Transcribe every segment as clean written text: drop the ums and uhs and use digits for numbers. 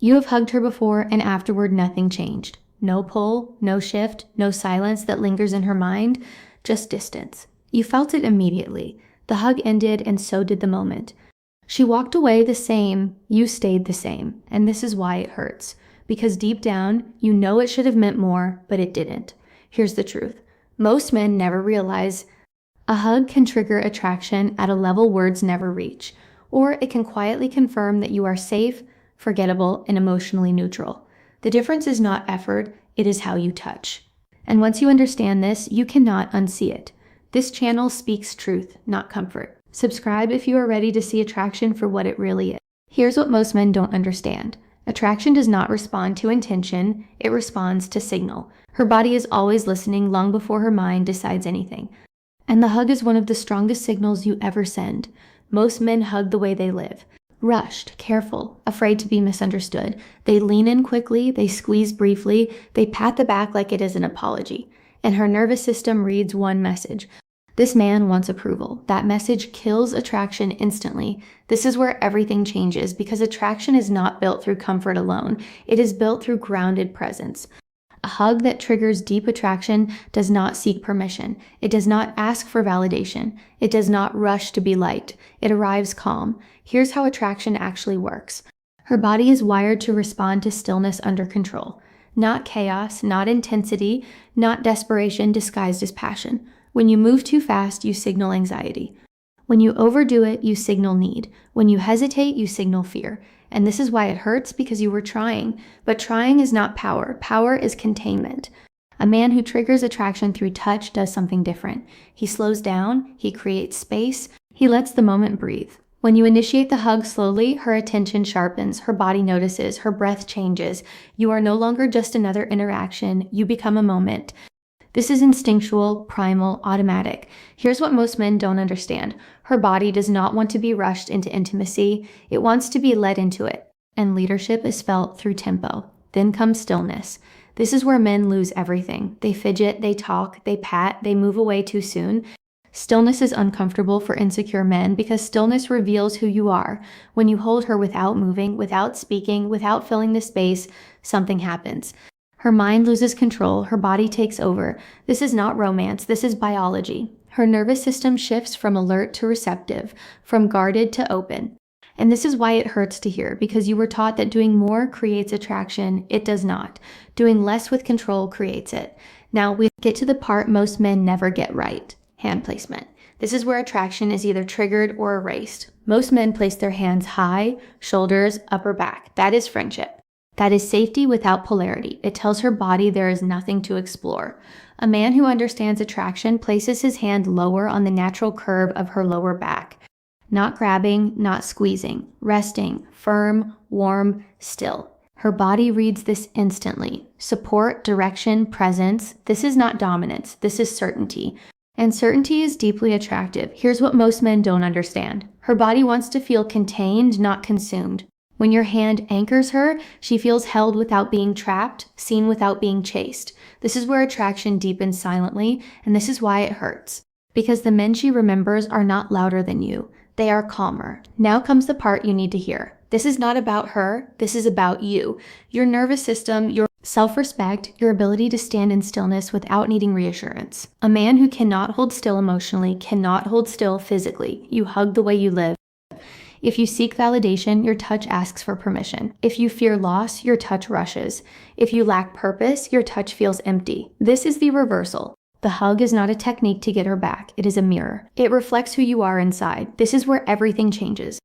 You have hugged her before and afterward nothing changed. No pull, no shift, no silence that lingers in her mind, just distance. You felt it immediately. The hug ended and so did the moment. She walked away the same, you stayed the same, and this is why it hurts. Because deep down, you know it should have meant more, but it didn't. Here's the truth. Most men never realize a hug can trigger attraction at a level words never reach, or it can quietly confirm that you are safe, forgettable, and emotionally neutral. The difference is not effort, it is how you touch. And once you understand this, you cannot unsee it. This channel speaks truth, not comfort. Subscribe if you are ready to see attraction for what it really is. Here's what most men don't understand. Attraction does not respond to intention, it responds to signal. Her body is always listening long before her mind decides anything. And the hug is one of the strongest signals you ever send. Most men hug the way they live. Rushed, careful, afraid to be misunderstood. They lean in quickly, they squeeze briefly, they pat the back like it is an apology. And her nervous system reads one message. This man wants approval. That message kills attraction instantly. This is where everything changes because attraction is not built through comfort alone. It is built through grounded presence. A hug that triggers deep attraction does not seek permission. It does not ask for validation. It does not rush to be liked. It arrives calm. Here's how attraction actually works. Her body is wired to respond to stillness under control. Not chaos, not intensity, not desperation disguised as passion. When you move too fast, you signal anxiety. When you overdo it, you signal need. When you hesitate, you signal fear. And this is why it hurts, because you were trying. But trying is not power. Power is containment. A man who triggers attraction through touch does something different. He slows down, he creates space, he lets the moment breathe. When you initiate the hug slowly, her attention sharpens, her body notices, her breath changes. You are no longer just another interaction, you become a moment. This is instinctual, primal, automatic. Here's what most men don't understand. Her body does not want to be rushed into intimacy. It wants to be led into it. And leadership is felt through tempo. Then comes stillness. This is where men lose everything. They fidget, they talk, they pat, they move away too soon. Stillness is uncomfortable for insecure men because stillness reveals who you are. When you hold her without moving, without speaking, without filling the space, something happens. Her mind loses control, her body takes over. This is not romance, this is biology. Her nervous system shifts from alert to receptive, from guarded to open. And this is why it hurts to hear, because you were taught that doing more creates attraction. It does not. Doing less with control creates it. Now we get to the part most men never get right. Hand placement. This is where attraction is either triggered or erased. Most men place their hands high, shoulders, upper back. That is friendship. That is safety without polarity. It tells her body there is nothing to explore. A man who understands attraction places his hand lower on the natural curve of her lower back. Not grabbing, not squeezing. Resting, firm, warm, still. Her body reads this instantly. Support, direction, presence. This is not dominance. This is certainty. And certainty is deeply attractive. Here's what most men don't understand. Her body wants to feel contained, not consumed. When your hand anchors her, she feels held without being trapped, seen without being chased. This is where attraction deepens silently, and this is why it hurts. Because the men she remembers are not louder than you. They are calmer. Now comes the part you need to hear. This is not about her, this is about you. Your nervous system, your self-respect, your ability to stand in stillness without needing reassurance. A man who cannot hold still emotionally cannot hold still physically. You hug the way you live. If you seek validation, your touch asks for permission. If you fear loss, your touch rushes. If you lack purpose, your touch feels empty. This is the reversal. The hug is not a technique to get her back. It is a mirror. It reflects who you are inside. This is where everything changes.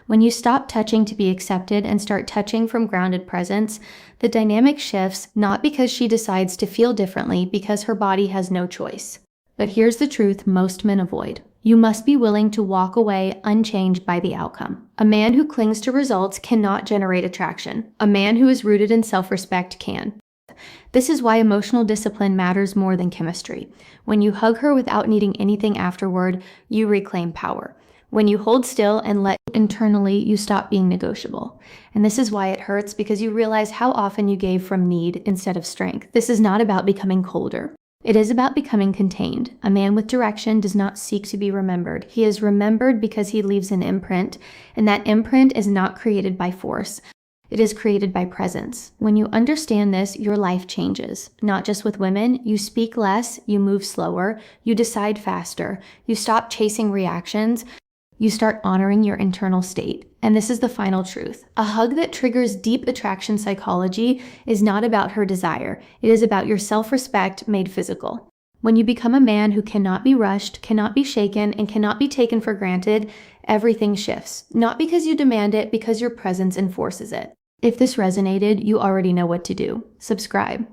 When you stop touching to be accepted and start touching from grounded presence, the dynamic shifts, not because she decides to feel differently, because her body has no choice. But here's the truth most men avoid. You must be willing to walk away unchanged by the outcome. A man who clings to results cannot generate attraction. A man who is rooted in self-respect can. This is why emotional discipline matters more than chemistry. When you hug her without needing anything afterward, you reclaim power. When you hold still and let internally, you stop being negotiable. And this is why it hurts, because you realize how often you gave from need instead of strength. This is not about becoming colder. It is about becoming contained. A man with direction does not seek to be remembered. He is remembered because he leaves an imprint, and that imprint is not created by force. It is created by presence. When you understand this, your life changes. Not just with women, you speak less, you move slower, you decide faster, you stop chasing reactions, you start honoring your internal state. And this is the final truth. A hug that triggers deep attraction psychology is not about her desire. It is about your self-respect made physical. When you become a man who cannot be rushed, cannot be shaken, and cannot be taken for granted, everything shifts. Not because you demand it, because your presence enforces it. If this resonated, you already know what to do. Subscribe.